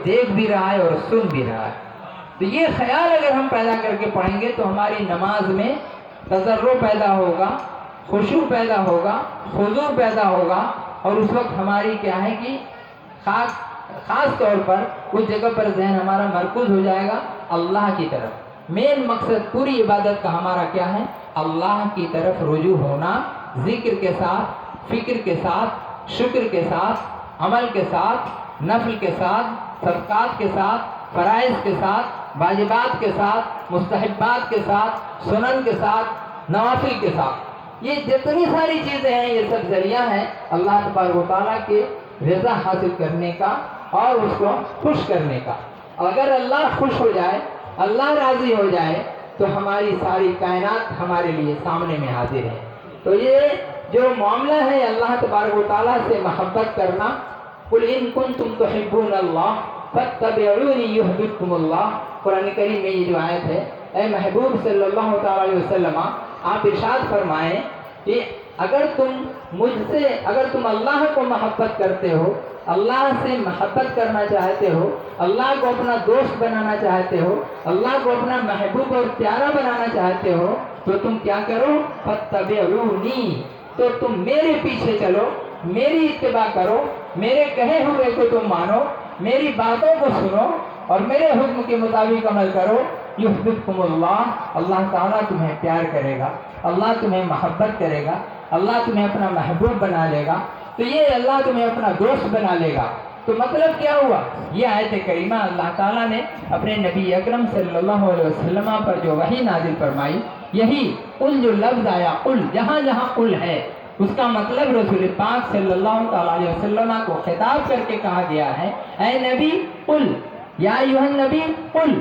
دیکھ بھی رہا ہے اور سن بھی رہا ہے۔ تو یہ خیال اگر ہم پیدا کر کے پڑھیں گے تو ہماری نماز میں تضرع پیدا ہوگا، خشوع پیدا ہوگا، خضوع پیدا ہوگا، اور اس وقت ہماری کیا ہے کہ خاص طور پر اس جگہ پر ذہن ہمارا مرکوز ہو جائے گا اللہ کی طرف۔ مین مقصد پوری عبادت کا ہمارا کیا ہے؟ اللہ کی طرف رجوع ہونا، ذکر کے ساتھ، فکر کے ساتھ، شکر کے ساتھ، عمل کے ساتھ، نفل کے ساتھ، صدقات کے ساتھ، فرائض کے ساتھ، واجبات کے ساتھ، مستحبات کے ساتھ، سنن کے ساتھ، نوافل کے ساتھ۔ یہ جتنی ساری چیزیں ہیں یہ سب ذریعہ ہیں اللہ تبارک و تعالیٰ کے رضا حاصل کرنے کا اور اس کو خوش کرنے کا۔ اگر اللہ خوش ہو جائے، اللہ راضی ہو جائے، تو ہماری ساری کائنات ہمارے لیے سامنے میں حاضر ہے۔ تو یہ جو معاملہ ہے اللہ تبارک و تعالیٰ سے محبت کرنا، قُلْ إِن كُنتُمْ تُحِبُّونَ اللَّهَ فَاتَّبِعُونِي يُحْبِبْكُمُ اللَّهُ۔ قرآن کریم میں یہ جو آیت ہے، اے محبوب صلی اللہ تعالیٰ علیہ وسلم آپ ارشاد فرمائیں کہ اگر تم اللہ کو محبت کرتے ہو، اللہ سے محبت کرنا چاہتے ہو، اللہ کو اپنا دوست بنانا چاہتے ہو، اللہ کو اپنا محبوب اور پیارا بنانا چاہتے ہو، تو تم کیا کرو؟ فَاتَّبِعُونِی، تو تم میرے پیچھے چلو، میری اتباع کرو، میرے کہے ہوئے کو تم مانو، میری باتوں کو سنو اور میرے حکم کے مطابق عمل کرو۔ یحببکم اللہ، اللہ تعالیٰ تمہیں پیار کرے گا، اللہ تمہیں محبت کرے گا، اللہ تمہیں اپنا محبوب بنا لے گا، تو یہ اللہ تمہیں اپنا دوست بنا لے گا۔ تو مطلب کیا ہوا؟ یہ آیت کریمہ اللہ تعالیٰ نے اپنے نبی اکرم صلی اللہ علیہ وسلم پر جو وحی نازل فرمائی، یہی قل جو لفظ آیا، قل، جہاں جہاں قل ہے اس کا مطلب رسول پاک صلی اللہ تعالیٰ علیہ وسلم کو خطاب کر کے کہا گیا ہے، اے نبی قل، یا ایھا النبی قل،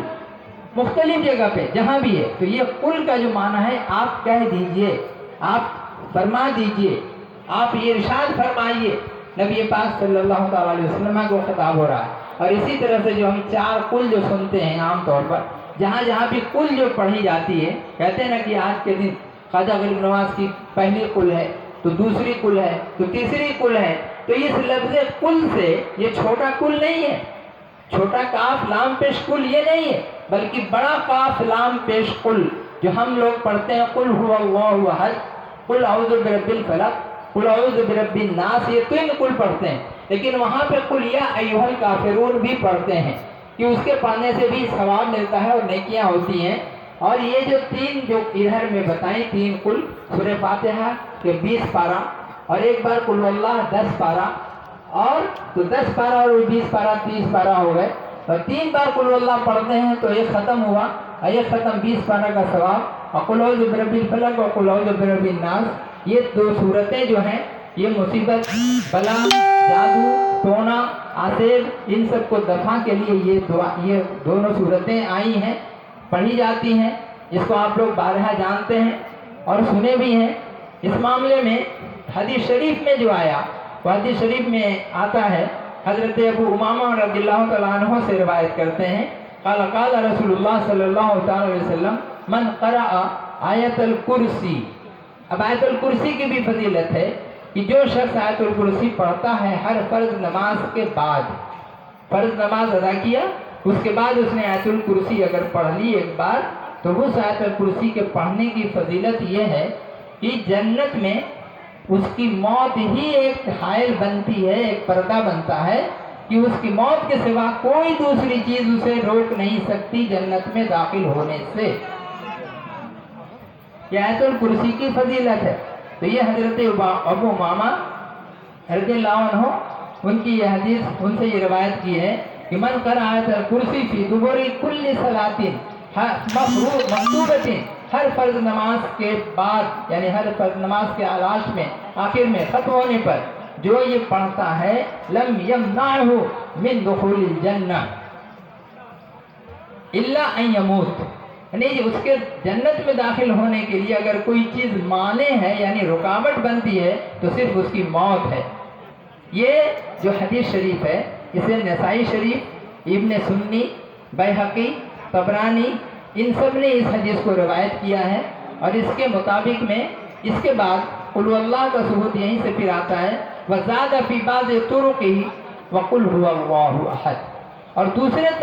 مختلف جگہ پہ جہاں بھی ہے۔ تو یہ قل کا جو معنی ہے آپ کہہ دیجئے، آپ فرما دیجئے، آپ یہ ارشاد فرمائیے۔ نبی پاک صلی اللہ تعالیٰ علیہ وسلم کو خطاب ہو رہا ہے۔ اور اسی طرح سے جو ہم چار قل جو سنتے ہیں عام طور پر، جہاں جہاں بھی قل جو پڑھی جاتی ہے، کہتے ہیں نا کہ آج کے دن خواجہ غریب نواز کی پہلی قل ہے، تو دوسری قل ہے، تو تیسری قل ہے، تو اس لفظ قل سے یہ چھوٹا قل نہیں ہے، چھوٹا کاف لام پیش قل یہ نہیں ہے، بلکہ بڑا کاف لام پیش قل جو ہم لوگ پڑھتے ہیں، قل هو اللہ احد، قل اعوذ برب الفلق، قل اعوذ برب الناس، یہ تین قل پڑھتے ہیں، لیکن وہاں پہ قل یا ایھا الکافرون بھی پڑھتے ہیں کہ اس کے پڑھنے سے بھی ثواب ملتا ہے اور نیکیاں ہوتی ہیں۔ اور یہ جو تین جو ادھر میں بتائیں، تین قل، سورہ فاتحہ کے 20 پارہ، اور ایک بار قل اللہ 10 پارہ، اور تو 10 پارہ اور 20 پارہ 30 پارہ ہو گئے، اور 3 بار قل اللہ پڑھتے ہیں تو ایک ختم ہوا، ایک ختم 20 پارہ کا ثواب، اور قل اعوذ برب الفلق اور قل اعوذ برب الناس، یہ دو صورتیں جو ہیں یہ مصیبت، بلا، جادو، ٹونا، آسیب، ان سب کو دفع کے لیے یہ دونوں صورتیں آئی ہیں، پڑھی جاتی ہیں۔ اس کو آپ لوگ بارہا جانتے ہیں اور سنے بھی ہیں۔ اس معاملے میں حدیث شریف میں جو آیا، وہ حدیث شریف میں آتا ہے، حضرت ابو امامہ رضی اللہ تعالیٰ عنہ سے روایت کرتے ہیں، قال قال رسول اللہ صلی اللہ تعالیٰ علیہ وسلم من قرأ آیت الکرسی۔ اب آیت الکرسی کی بھی فضیلت ہے کہ جو شخص آیت الکرسی پڑھتا ہے ہر فرض نماز کے بعد، فرض نماز ادا کیا اس کے بعد اس نے آیت الکرسی اگر پڑھ لی ایک بار، تو اس آیت الکرسی کے پڑھنے کی فضیلت یہ ہے کہ جنت میں اس کی موت ہی ایک حائل بنتی ہے، ایک پردہ بنتا ہے کہ اس کی موت کے سوا کوئی دوسری چیز اسے روک نہیں سکتی جنت میں داخل ہونے سے۔ یہ آیت الکرسی کی فضیلت ہے۔ تو یہ حضرت ابو امامہ رضی اللہ عنہ ان کی یہ حدیث، ان سے یہ روایت کی ہے کہ من قرأ آیت الکرسی فی دبر کل صلاۃ مکتوبۃ، ہر فرض نماز کے بعد، یعنی ہر فرض نماز کے آغاز میں، آخر میں، ختم ہونے پر جو یہ پڑھتا ہے، لم یمنعہ من دخول الجنہ الا ان یموت، یعنی اس کے جنت میں داخل ہونے کے لیے اگر کوئی چیز مانے ہے یعنی رکاوٹ بنتی ہے تو صرف اس کی موت ہے۔ یہ جو حدیث شریف ہے اسے نسائی شریف، ابن سنی، بیہقی، طبرانی، ان سب نے اس حدیث کو روایت کیا ہے، اور اس کے مطابق میں اس کے بعد قل اللہ کا ثبوت یہیں سے پھر آتا ہے، وزاد فی بعض طرقہ وقل هو اللہ احد، اور دوسرے